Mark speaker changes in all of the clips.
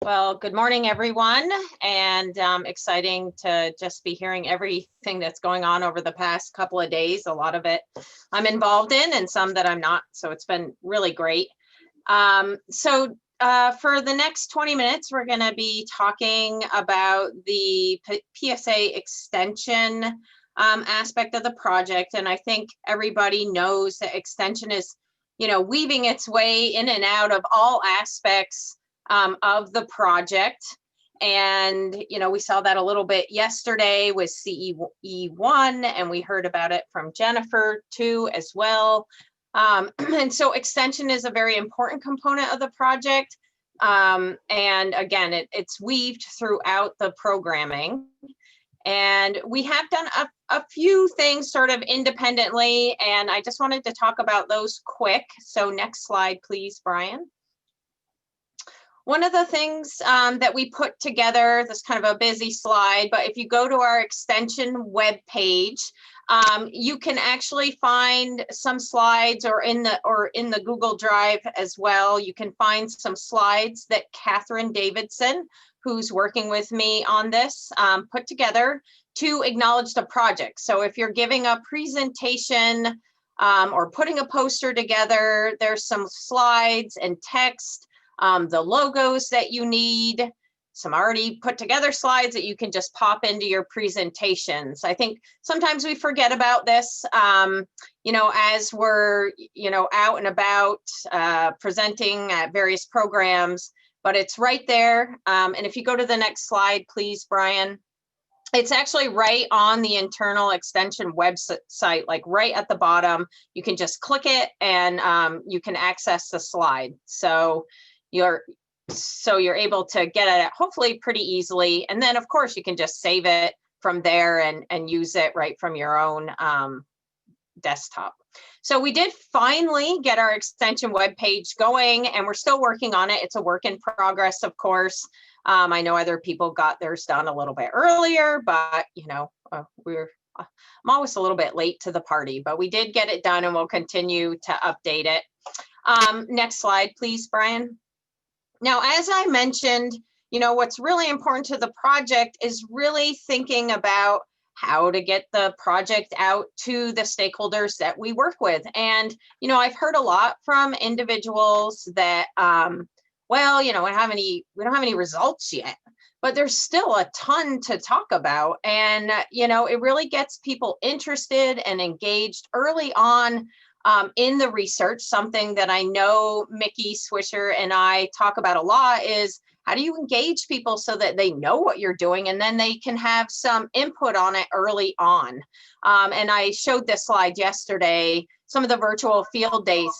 Speaker 1: Well, good morning, everyone, and exciting to just be hearing everything that's going on over the past couple of days. A lot of it I'm involved in and some that I'm not, so it's been really great. For the next 20 minutes, we're going to be talking about the PSA extension aspect of the project, and I think everybody knows that extension is, weaving its way in and out of all aspects of the project. And, we saw that a little bit yesterday with CE1, and we heard about it from Jennifer too as well. And so extension is a very important component of the project. And again, it's weaved throughout the programming. And we have done a few things sort of independently, and I just wanted to talk about those quick. So next slide, please, Brian. One of the things that we put together, this kind of a busy slide, but if you go to our extension web page, you can actually find some slides, or in the Google Drive as well. You can find some slides that Catherine Davidson, who's working with me on this, put together to acknowledge the project. So if you're giving a presentation or putting a poster together, there's some slides and text. The logos that you need, some already put together slides that you can just pop into your presentations. I think sometimes we forget about this, as we're, out and about presenting at various programs, but it's right there. And if you go to the next slide, please, Brian. It's actually right on the internal extension website, like right at the bottom. You can just click it and you can access the slide. So you're able to get at it hopefully pretty easily. And then of course you can just save it from there and use it right from your own desktop. So we did finally get our extension webpage going, and we're still working on it. It's a work in progress, of course. I know other people got theirs done a little bit earlier, but I'm always a little bit late to the party, but we did get it done, and we'll continue to update it. Next slide, please, Brian. Now, as I mentioned, what's really important to the project is really thinking about how to get the project out to the stakeholders that we work with. And, I've heard a lot from individuals that, we don't have any results yet, but there's still a ton to talk about. And, it really gets people interested and engaged early on in the research. Something that I know Mickey Swisher and I talk about a lot is, how do you engage people so that they know what you're doing and then they can have some input on it early on? And I showed this slide yesterday, some of the virtual field days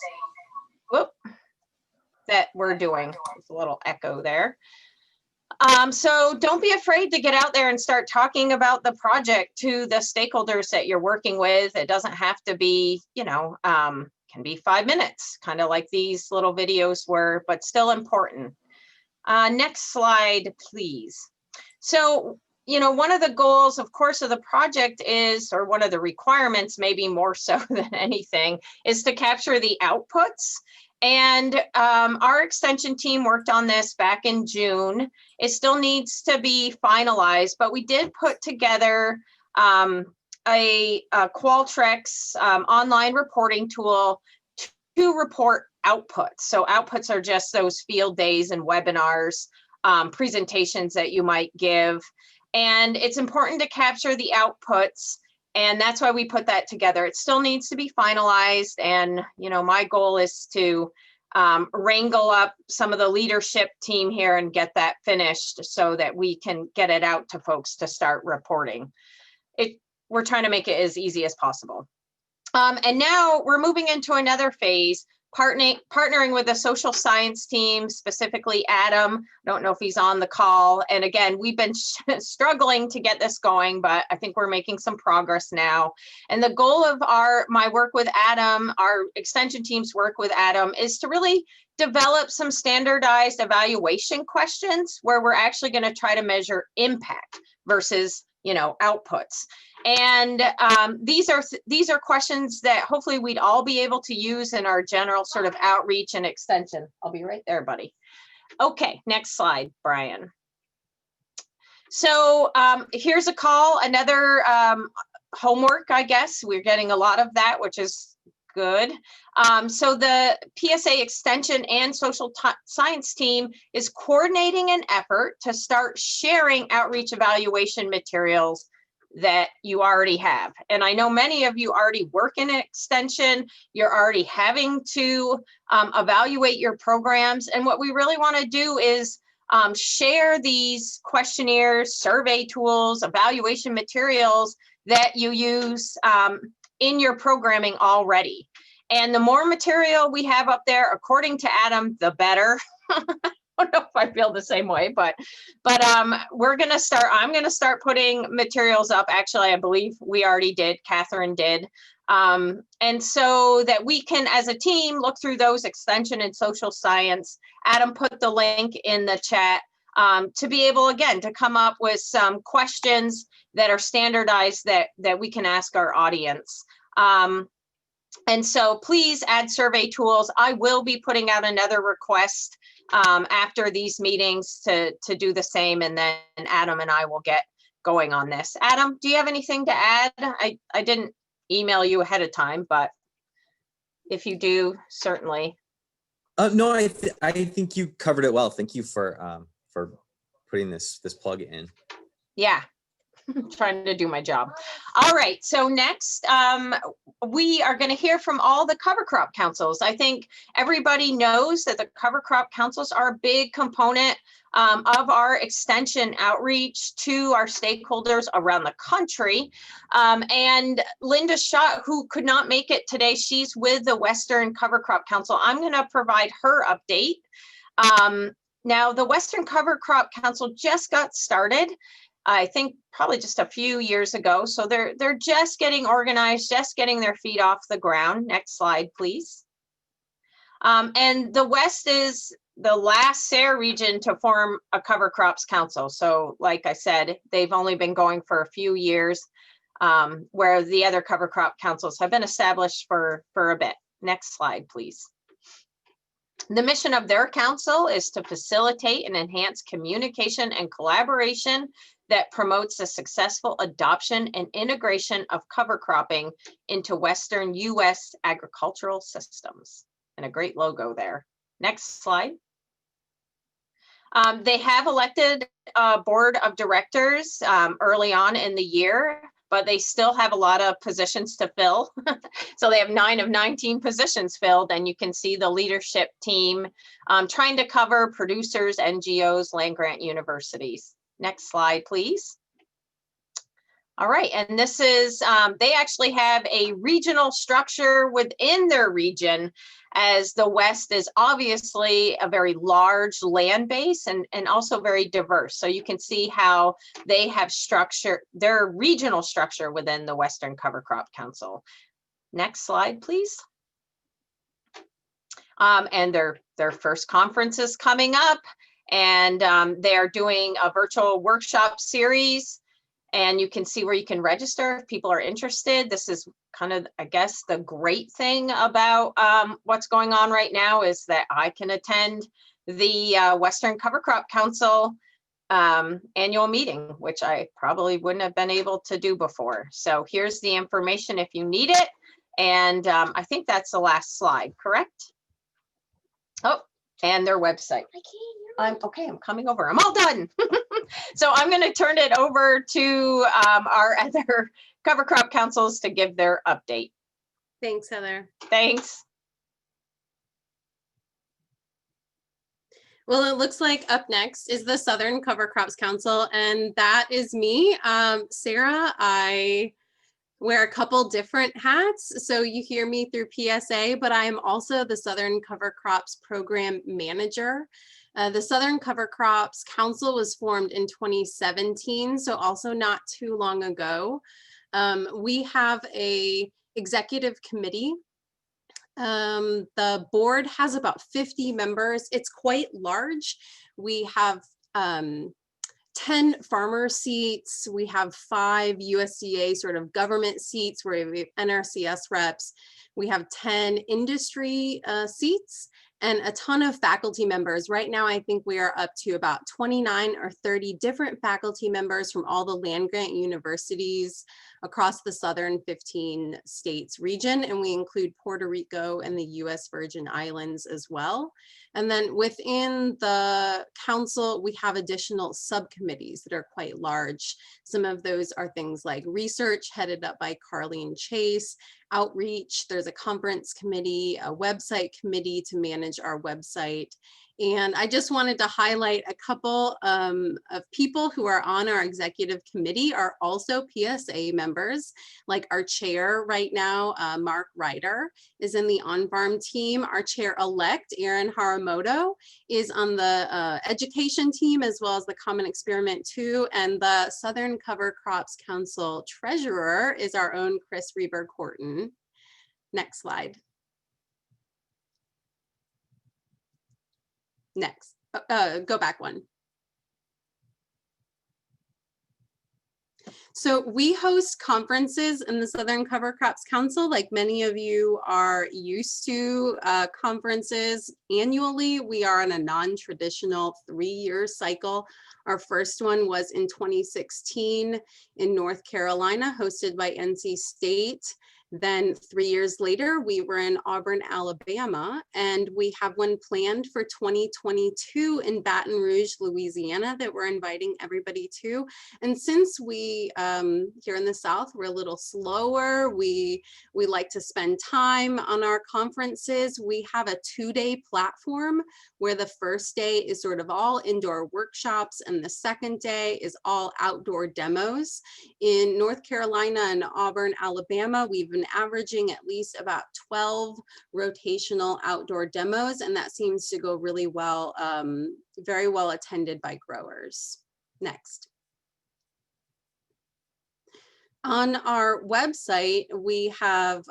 Speaker 1: that we're doing. There's a little echo there. So don't be afraid to get out there and start talking about the project to the stakeholders that you're working with. It doesn't have to be, can be 5 minutes, kind of like these little videos were, but still important. Next slide, please. So, one of the goals, of course, of the project is, or one of the requirements, maybe more so than anything, is to capture the outputs. And our extension team worked on this back in June. It still needs to be finalized, but we did put together a Qualtrics online reporting tool to report outputs. So outputs are just those field days and webinars, presentations that you might give. And it's important to capture the outputs. And that's why we put that together. It still needs to be finalized. And, my goal is to wrangle up some of the leadership team here and get that finished so that we can get it out to folks to start reporting. We're trying to make it as easy as possible. And now we're moving into another phase, partnering with the social science team, specifically Adam. I don't know if he's on the call. And again, we've been struggling to get this going, but I think we're making some progress now. And the goal of my work with Adam, our extension team's work with Adam, is to really develop some standardized evaluation questions where we're actually going to try to measure impact versus, outputs. And these are questions that hopefully we'd all be able to use in our general sort of outreach and extension. I'll be right there, buddy. Okay, next slide, Brian. So here's a call, another homework, I guess. We're getting a lot of that, which is good. So the PSA Extension and Social Science team is coordinating an effort to start sharing outreach evaluation materials that you already have. And I know many of you already work in Extension. You're already having to evaluate your programs. And what we really want to do is share these questionnaires, survey tools, evaluation materials that you use in your programming already. And the more material we have up there, according to Adam, the better. I don't know if I feel the same way, but we're going to start, I'm going to start putting materials up. Actually, I believe we already did, Catherine did. And so that we can, as a team, look through those Extension and Social Science. Adam put the link in the chat to be able, again, to come up with some questions that are standardized that we can ask our audience. And so please add survey tools. I will be putting out another request after these meetings to do the same, and then Adam and I will get going on this. Adam, do you have anything to add? I didn't email you ahead of time, but if you do, certainly.
Speaker 2: No, I think you covered it well. Thank you for putting this plug in.
Speaker 1: Yeah. Trying to do my job. All right, so next we are going to hear from all the cover crop councils. I think everybody knows that the cover crop councils are a big component of our Extension outreach to our stakeholders around the country. And Linda Shaw, who could not make it today, she's with the Western Cover Crop Council. I'm going to provide her update. Now, the Western Cover Crop Council just got started, I think probably just a few years ago. So they're just getting organized, just getting their feet off the ground. Next slide, please. And the West is the last SARE region to form a cover crops council. So like I said, they've only been going for a few years, where the other cover crop councils have been established for a bit. Next slide, please. The mission of their council is to facilitate and enhance communication and collaboration that promotes the successful adoption and integration of cover cropping into Western U.S. agricultural systems. And a great logo there. Next slide. They have elected a board of directors early on in the year, but they still have a lot of positions to fill. So they have 9 of 19 positions filled, and you can see the leadership team trying to cover producers, NGOs, land-grant universities. Next slide, please. All right, and this is, they actually have a regional structure within their region, as the West is obviously a very large land base and also very diverse. So you can see how they have structure, their regional structure within the Western Cover Crop Council. Next slide, please. And their first conference is coming up, and they are doing a virtual workshop series. And you can see where you can register if people are interested. This is kind of, I guess, the great thing about what's going on right now is that I can attend the Western Cover Crop Council annual meeting, which I probably wouldn't have been able to do before. So here's the information if you need it. And I think that's the last slide, correct? Oh, and their website. I'm coming over. I'm all done. So I'm going to turn it over to our other cover crop councils to give their update.
Speaker 3: Thanks, Heather.
Speaker 1: Thanks.
Speaker 3: Well, it looks like up next is the Southern Cover Crops Council, and that is me, Sarah. I wear a couple different hats, so you hear me through PSA, but I am also the Southern Cover Crops Program Manager. The Southern Cover Crops Council was formed in 2017, so also not too long ago. We have a executive committee. The board has about 50 members. It's quite large. We have 10 farmer seats. We have 5 USDA sort of government seats where we have NRCS reps. We have 10 industry seats, and a ton of faculty members. Right now, I think we are up to about 29 or 30 different faculty members from all the land-grant universities across the southern 15 states region, and we include Puerto Rico and the US Virgin Islands as well. And then within the council, we have additional subcommittees that are quite large. Some of those are things like research, headed up by Carleen Chase, outreach, there's a conference committee, a website committee to manage our website. And I just wanted to highlight a couple of people who are on our executive committee are also PSA members, like our chair right now, Mark Ryder, is in the on-farm team. Our chair-elect, Erin Haramoto, is on the education team, as well as the Common Experiment 2. And the Southern Cover Crops Council treasurer is our own Chris Reber-Corton. Next slide. Next, go back one. So we host conferences in the Southern Cover Crops Council, like many of you are used to conferences annually. We are on a non-traditional 3-year cycle. Our first one was in 2016 in North Carolina, hosted by NC State. Then 3 years later, we were in Auburn, Alabama, and we have one planned for 2022 in Baton Rouge, Louisiana, that we're inviting everybody to. And since we, here in the South, we're a little slower, we like to spend time on our conferences. We have a 2-day platform where the first day is sort of all indoor workshops and the second day is all outdoor demos. In North Carolina and Auburn, Alabama, we've been averaging at least about 12 rotational outdoor demos, and that seems to go really well, very well attended by growers. Next. On our website, we have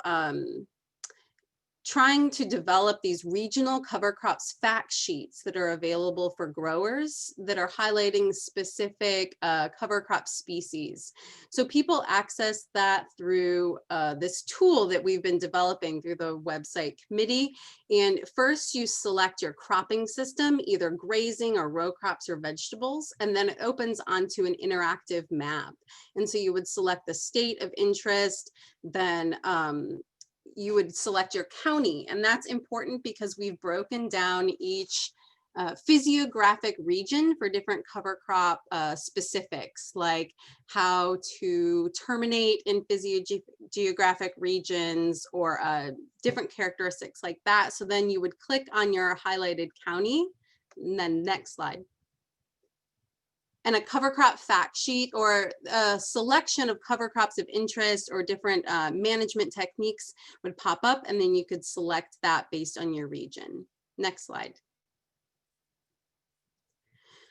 Speaker 3: trying to develop these regional cover crops fact sheets that are available for growers that are highlighting specific cover crop species. So people access that through this tool that we've been developing through the website committee. And first you select your cropping system, either grazing or row crops or vegetables, and then it opens onto an interactive map. And so you would select the state of interest, then you would select your county, and that's important because we've broken down each physiographic region for different cover crop specifics, like how to terminate in physiogeographic regions or different characteristics like that. So then you would click on your highlighted county, and then next slide. And a cover crop fact sheet or a selection of cover crops of interest or different management techniques would pop up, and then you could select that based on your region. Next slide.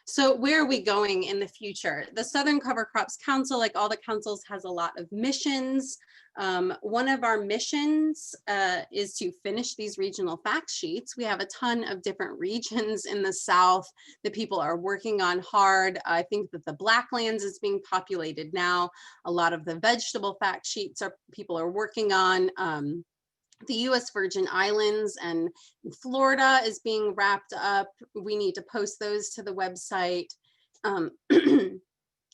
Speaker 3: So where are we going in the future? The Southern Cover Crops Council, like all the councils, has a lot of missions. One of our missions is to finish these regional fact sheets. We have a ton of different regions in the South that people are working on hard. I think that the Blacklands is being populated now. A lot of the vegetable fact sheets people are working on. The US Virgin Islands and Florida is being wrapped up. We need to post those to the website.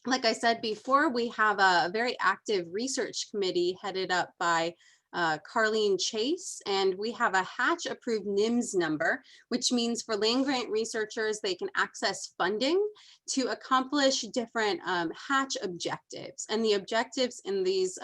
Speaker 3: Like I said before, we have a very active research committee headed up by Carleen Chase, and we have a Hatch approved NIMS number, which means for land grant researchers, they can access funding to accomplish different Hatch objectives. And the objectives in these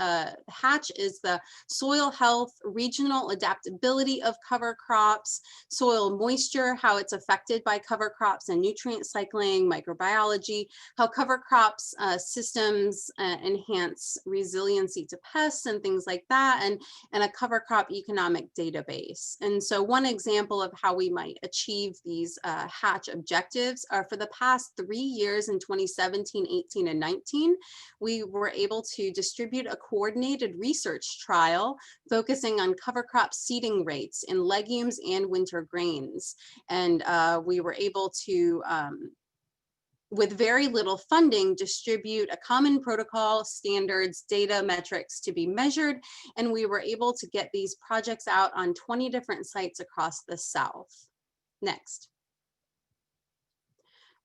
Speaker 3: Hatch is the soil health, regional adaptability of cover crops, soil moisture, how it's affected by cover crops and nutrient cycling, microbiology, how cover crops systems enhance resiliency to pests and things like that, and a cover crop economic database. And so one example of how we might achieve these Hatch objectives are for the past 3 years in 2017, 18, and 19, we were able to distribute a coordinated research trial focusing on cover crop seeding rates in legumes and winter grains. And we were able to with very little funding, distribute a common protocol, standards, data, metrics to be measured. And we were able to get these projects out on 20 different sites across the South. Next.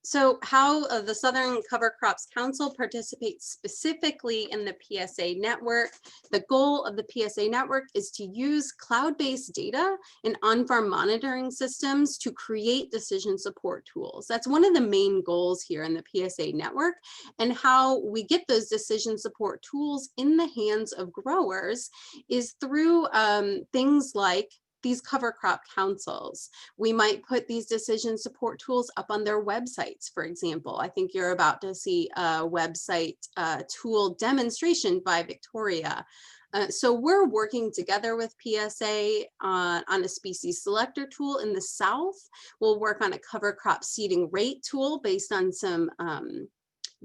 Speaker 3: So how the Southern Cover Crops Council participates specifically in the PSA network. The goal of the PSA network is to use cloud-based data and on-farm monitoring systems to create decision support tools. That's one of the main goals here in the PSA network, and how we get those decision support tools in the hands of growers is through things like these cover crop councils. We might put these decision support tools up on their websites, for example. I think you're about to see a website tool demonstration by Victoria. So we're working together with PSA on a species selector tool in the South. We'll work on a cover crop seeding rate tool based on some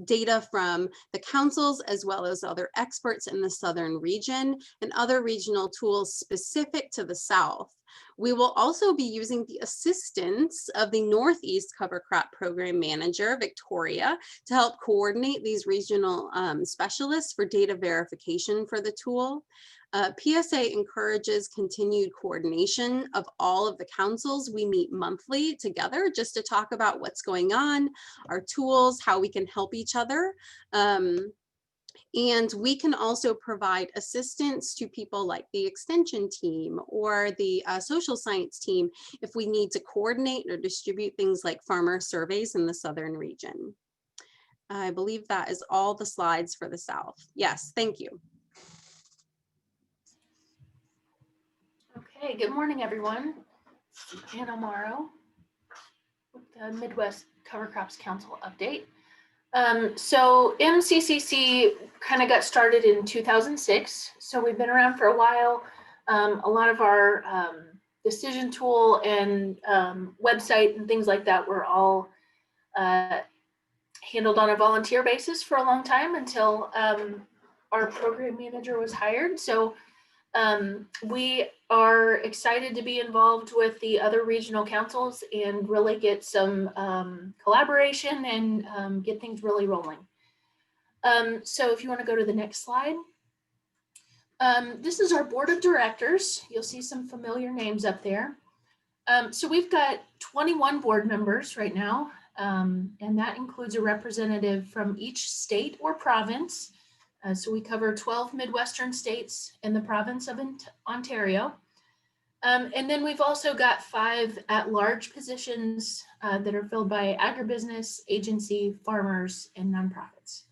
Speaker 3: data from the councils as well as other experts in the Southern region and other regional tools specific to the South. We will also be using the assistance of the Northeast Cover Crop Program Manager, Victoria, to help coordinate these regional specialists for data verification for the tool. PSA encourages continued coordination of all of the councils. We meet monthly together just to talk about what's going on, our tools, how we can help each other. And we can also provide assistance to people like the Extension team or the social science team if we need to coordinate or distribute things like farmer surveys in the Southern region. I believe that is all the slides for the South. Yes, thank you.
Speaker 4: Okay, good morning, everyone. Anna Morrow with the Midwest Cover Crops Council update. So MCCC kind of got started in 2006, so we've been around for a while. A lot of our decision tool and website and things like that were all handled on a volunteer basis for a long time until our program manager was hired. So we are excited to be involved with the other regional councils and really get some collaboration and get things really rolling. So if you want to go to the next slide. This is our board of directors. You'll see some familiar names up there. So we've got 21 board members right now, and that includes a representative from each state or province. So we cover 12 Midwestern states and the province of Ontario. And then we've also got 5 at-large positions that are filled by agribusiness, agency, farmers, and nonprofits.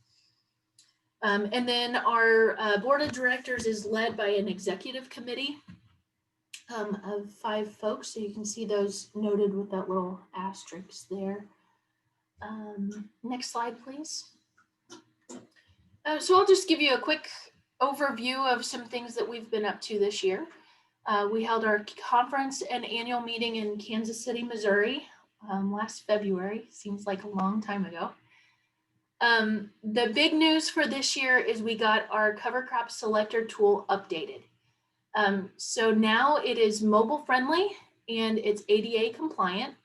Speaker 4: And then our board of directors is led by an executive committee of 5 folks. So you can see those noted with that little asterisk there. Next slide, please. So I'll just give you a quick overview of some things that we've been up to this year. We held our conference and annual meeting in Kansas City, Missouri last February. Seems like a long time ago. The big news for this year is we got our cover crop selector tool updated. So now it is mobile friendly and it's ADA compliant.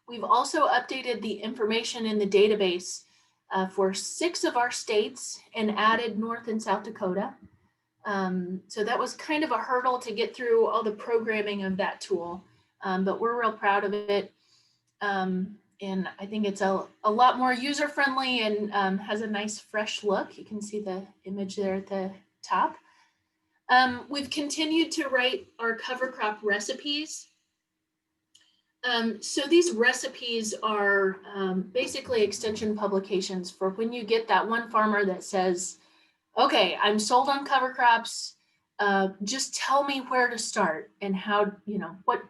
Speaker 4: We've also updated the information in the database for 6 of our states and added North and South Dakota. So that was kind of a hurdle to get through all the programming of that tool, but we're real proud of it. And I think it's a lot more user-friendly and has a nice fresh look. You can see the image there at the top. We've continued to write our cover crop recipes. So these recipes are basically extension publications for when you get that one farmer that says, okay, I'm sold on cover crops. Just tell me where to start and how,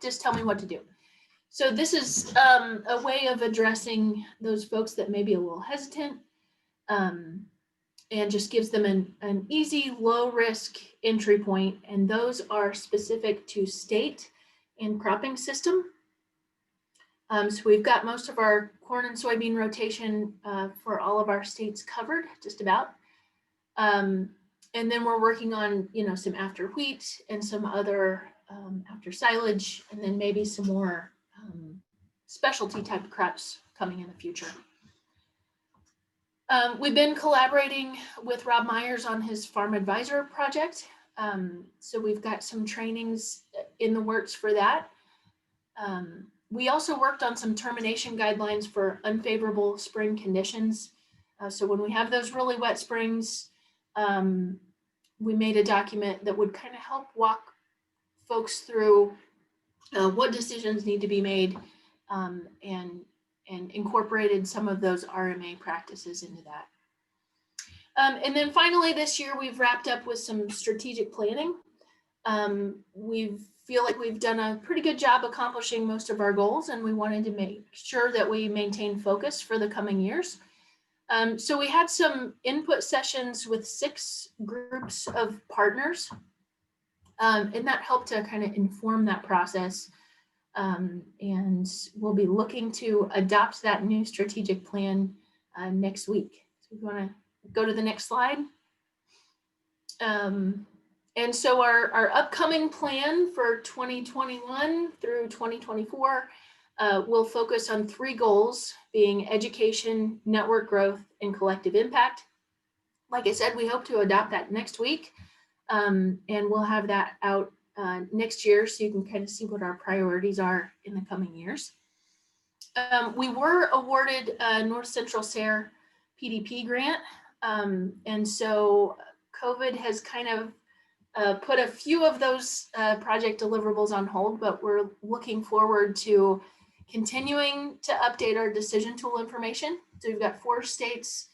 Speaker 4: just tell me what to do. So this is a way of addressing those folks that may be a little hesitant and just gives them an easy, low risk entry point. And those are specific to state and cropping system. So we've got most of our corn and soybean rotation for all of our states covered, just about. And then we're working on, some after wheat and some other after silage, and then maybe some more specialty type of crops coming in the future. We've been collaborating with Rob Myers on his Farm Advisor project. So we've got some trainings in the works for that. We also worked on some termination guidelines for unfavorable spring conditions. So when we have those really wet springs, we made a document that would kind of help walk folks through what decisions need to be made, and incorporated some of those RMA practices into that. And then finally this year we've wrapped up with some strategic planning. We feel like we've done a pretty good job accomplishing most of our goals, and we wanted to make sure that we maintain focus for the coming years. So we had some input sessions with 6 groups of partners, and that helped to kind of inform that process. And we'll be looking to adopt that new strategic plan next week. So if you want to go to the next slide. And so our upcoming plan for 2021 through 2024 will focus on 3 goals, being education, network growth, and collective impact. Like I said, we hope to adopt that next week, and we'll have that out next year so you can kind of see what our priorities are in the coming years. We were awarded a North Central SARE PDP grant, and so COVID has kind of put a few of those project deliverables on hold, but we're looking forward to continuing to update our decision tool information. So we've got 4 states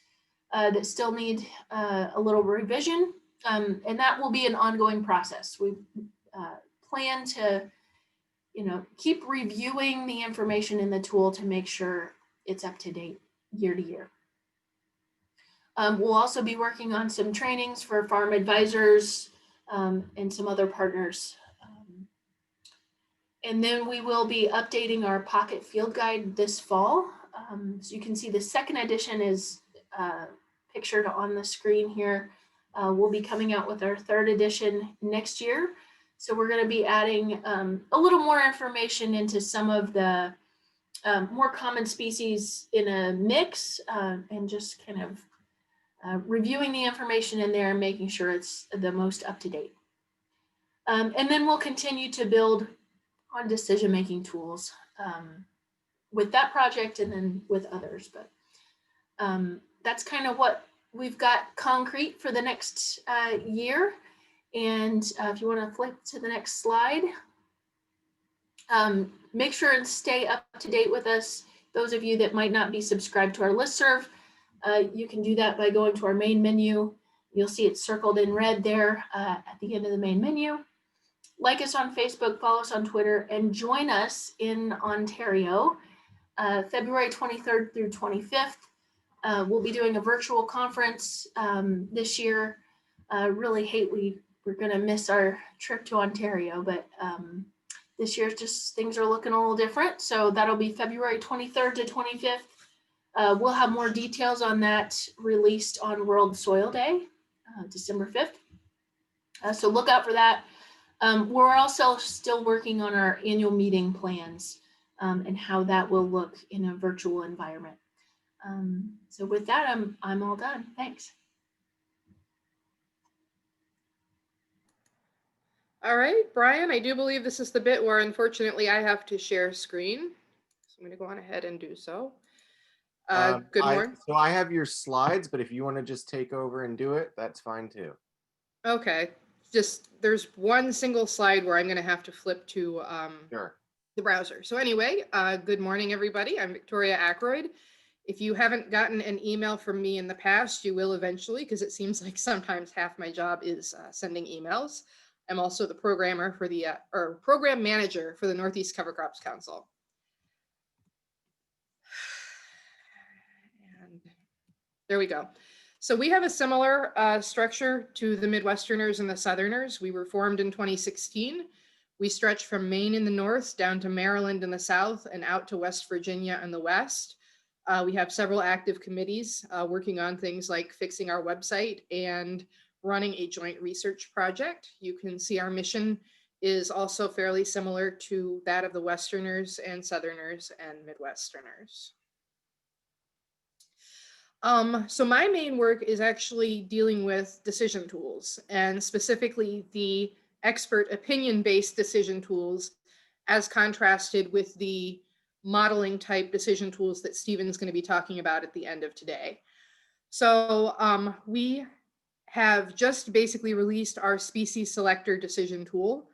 Speaker 4: that still need a little revision, and that will be an ongoing process. We plan to, keep reviewing the information in the tool to make sure it's up to date year to year. We'll also be working on some trainings for farm advisors and some other partners. And then we will be updating our Pocket Field Guide this fall. So you can see the 2nd edition is pictured on the screen here. We'll be coming out with our 3rd edition next year. So we're going to be adding a little more information into some of the more common species in a mix, and just kind of reviewing the information in there and making sure it's the most up to date. And then we'll continue to build on decision-making tools with that project and then with others. But that's kind of what we've got concrete for the next year. And if you want to flip to the next slide, make sure and stay up to date with us. Those of you that might not be subscribed to our listserv, you can do that by going to our main menu. You'll see it circled in red there at the end of the main menu. Like us on Facebook, follow us on Twitter, and join us in Ontario, February 23rd through 25th. We'll be doing a virtual conference this year. Really hate we're going to miss our trip to Ontario, but this year just things are looking a little different. So that'll be February 23rd to 25th. We'll have more details on that released on World Soil Day, December 5th. So look out for that. We're also still working on our annual meeting plans and how that will look in a virtual environment. So with that, I'm all done. Thanks.
Speaker 5: All right, Brian, I do believe this is the bit where unfortunately I have to share screen. So I'm going to go on ahead and do so. Good morning.
Speaker 6: So I have your slides, but if you want to just take over and do it, that's fine too.
Speaker 5: Okay, just there's one single slide where I'm going to have to flip to
Speaker 6: Sure.
Speaker 5: the browser. So anyway, good morning, everybody. I'm Victoria Ackroyd. If you haven't gotten an email from me in the past, you will eventually, because it seems like sometimes half my job is sending emails. I'm also the programmer for the, or program manager for the Northeast Cover Crops Council. And there we go. So we have a similar structure to the Midwesterners and the Southerners. We were formed in 2016. We stretch from Maine in the north down to Maryland in the south and out to West Virginia in the west. We have several active committees working on things like fixing our website and running a joint research project. You can see our mission is also fairly similar to that of the Westerners and Southerners and Midwesterners. So my main work is actually dealing with decision tools, and specifically the expert opinion-based decision tools as contrasted with the modeling type decision tools that Stephen's going to be talking about at the end of today. So we have just basically released our species selector decision tool.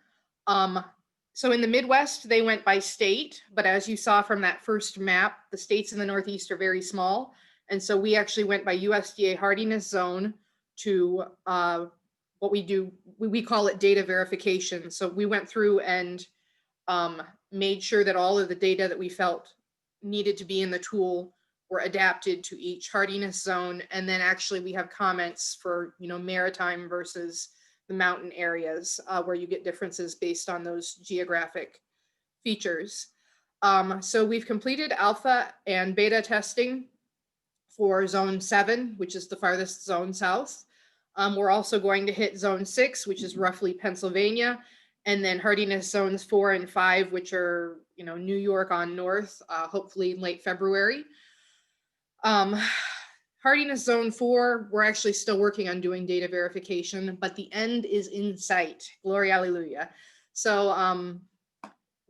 Speaker 5: So in the Midwest, they went by state, but as you saw from that first map, the states in the Northeast are very small. And so we actually went by USDA hardiness zone to what we do, we call it data verification. So we went through and made sure that all of the data that we felt needed to be in the tool were adapted to each hardiness zone. And then actually we have comments for, maritime versus the mountain areas where you get differences based on those geographic features. So we've completed alpha and beta testing for zone 7, which is the farthest zone south. We're also going to hit zone 6, which is roughly Pennsylvania, and then hardiness zones 4 and 5, which are, New York on north, hopefully in late February. Hardiness zone 4, we're actually still working on doing data verification, but the end is in sight. Glory, hallelujah. So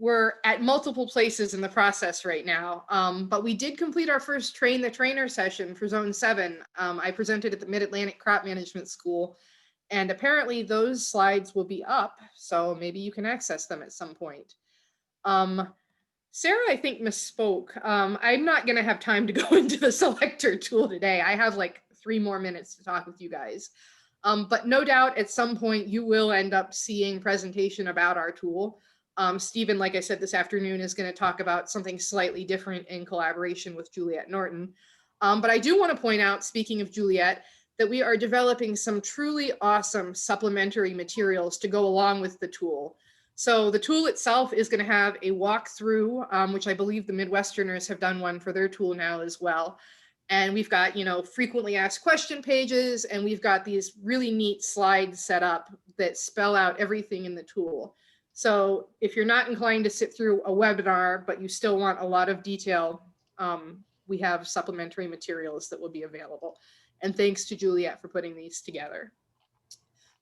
Speaker 5: we're at multiple places in the process right now, but we did complete our first train the trainer session for zone 7. I presented at the Mid-Atlantic Crop Management School, and apparently those slides will be up, so maybe you can access them at some point. Sarah, I think, misspoke. I'm not going to have time to go into the selector tool today. I have like 3 more minutes to talk with you guys. But no doubt at some point you will end up seeing presentation about our tool. Stephen, like I said, this afternoon is going to talk about something slightly different in collaboration with Juliet Norton. But I do want to point out, speaking of Juliet, that we are developing some truly awesome supplementary materials to go along with the tool. So the tool itself is going to have a walkthrough, which I believe the Midwesterners have done one for their tool now as well. And we've got, frequently asked question pages, and we've got these really neat slides set up that spell out everything in the tool. So if you're not inclined to sit through a webinar, but you still want a lot of detail, we have supplementary materials that will be available. And thanks to Juliet for putting these together.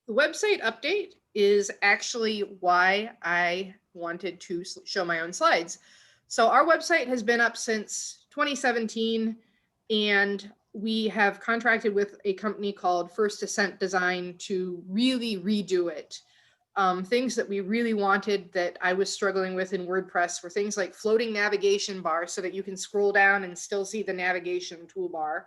Speaker 5: The website update is actually why I wanted to show my own slides. So our website has been up since 2017, and we have contracted with a company called First Ascent Design to really redo it. Things that we really wanted that I was struggling with in WordPress were things like floating navigation bar so that you can scroll down and still see the navigation toolbar.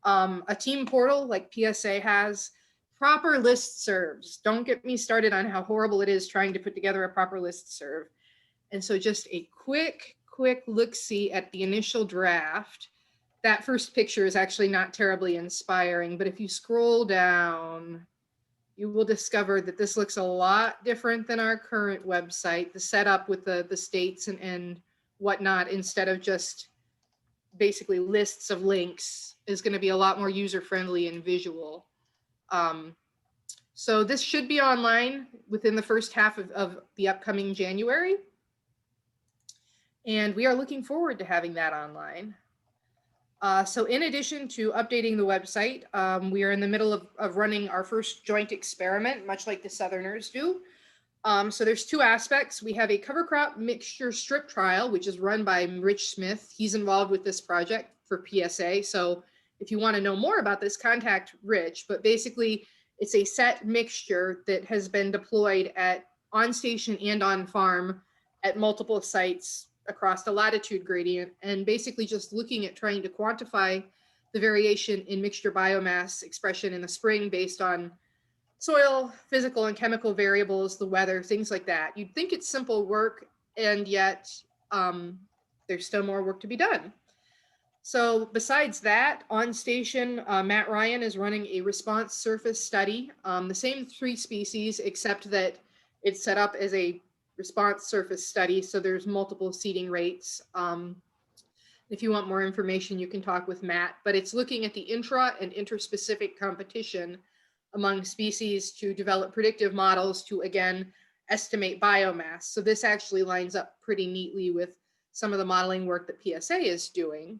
Speaker 5: A team portal like PSA has, proper listservs. Don't get me started on how horrible it is trying to put together a proper listserv. And so just a quick look-see at the initial draft. That first picture is actually not terribly inspiring, but if you scroll down, you will discover that this looks a lot different than our current website. The setup with the states and whatnot, instead of just basically lists of links, is going to be a lot more user-friendly and visual. So this should be online within the first half of the upcoming January. And we are looking forward to having that online. So in addition to updating the website, we are in the middle of running our first joint experiment, much like the Southerners do. So there's 2 aspects. We have a cover crop mixture strip trial, which is run by Rich Smith. He's involved with this project for PSA. So if you want to know more about this, contact Rich. But basically, it's a set mixture that has been deployed on station and on farm at multiple sites across the latitude gradient, and basically just looking at trying to quantify the variation in mixture biomass expression in the spring based on soil, physical and chemical variables, the weather, things like that. You'd think it's simple work, and yet there's still more work to be done. So besides that, on station, Matt Ryan is running a response surface study, the same 3 species, except that it's set up as a response surface study, so there's multiple seeding rates. If you want more information, you can talk with Matt, but it's looking at the intra and interspecific competition among species to develop predictive models to, again, estimate biomass. So this actually lines up pretty neatly with some of the modeling work that PSA is doing.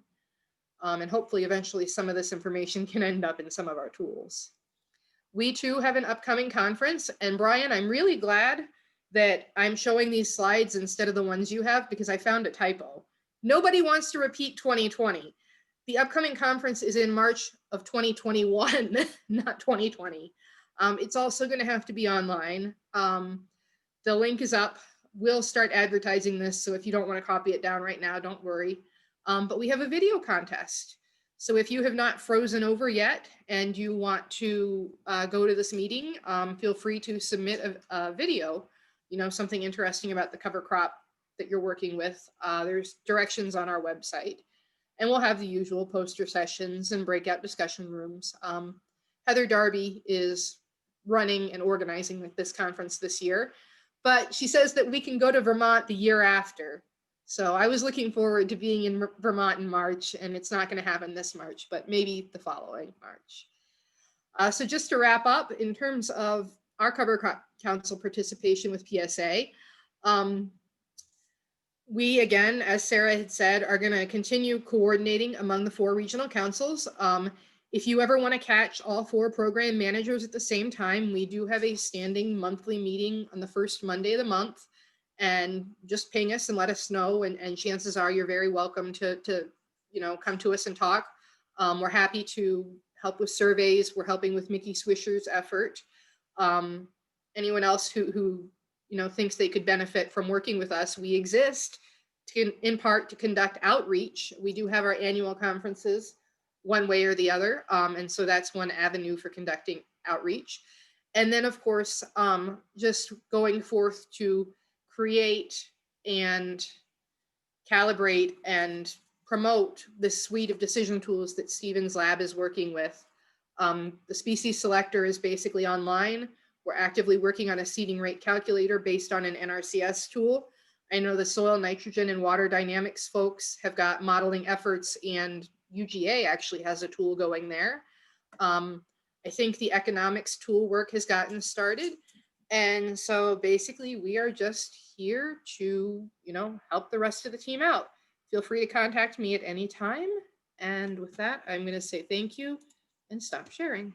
Speaker 5: And hopefully eventually some of this information can end up in some of our tools. We too have an upcoming conference, and Brian, I'm really glad that I'm showing these slides instead of the ones you have because I found a typo. Nobody wants to repeat 2020. The upcoming conference is in March of 2021, not 2020. It's also going to have to be online. The link is up. We'll start advertising this, so if you don't want to copy it down right now, don't worry. But we have a video contest. So if you have not frozen over yet and you want to go to this meeting, feel free to submit a video, something interesting about the cover crop that you're working with. There's directions on our website. And we'll have the usual poster sessions and breakout discussion rooms. Heather Darby is running and organizing this conference this year, but she says that we can go to Vermont the year after. So I was looking forward to being in Vermont in March, and it's not going to happen this March, but maybe the following March. So just to wrap up, in terms of our cover council participation with PSA, we, again, as Sarah had said, are going to continue coordinating among the 4 regional councils. If you ever want to catch all 4 program managers at the same time, we do have a standing monthly meeting on the first Monday of the month. And just ping us and let us know. And chances are you're very welcome to come to us and talk. We're happy to help with surveys. We're helping with Mickey Swisher's effort. Anyone else who thinks they could benefit from working with us, we exist in part to conduct outreach. We do have our annual conferences one way or the other. And so that's one avenue for conducting outreach. And then, of course, just going forth to create and calibrate and promote this suite of decision tools that Stephen's lab is working with. The species selector is basically online. We're actively working on a seeding rate calculator based on an NRCS tool. I know the soil, nitrogen, and water dynamics folks have got modeling efforts, and UGA actually has a tool going there. I think the economics tool work has gotten started. And so basically we are just here to, help the rest of the team out. Feel free to contact me at any time. And with that, I'm going to say thank you and stop sharing.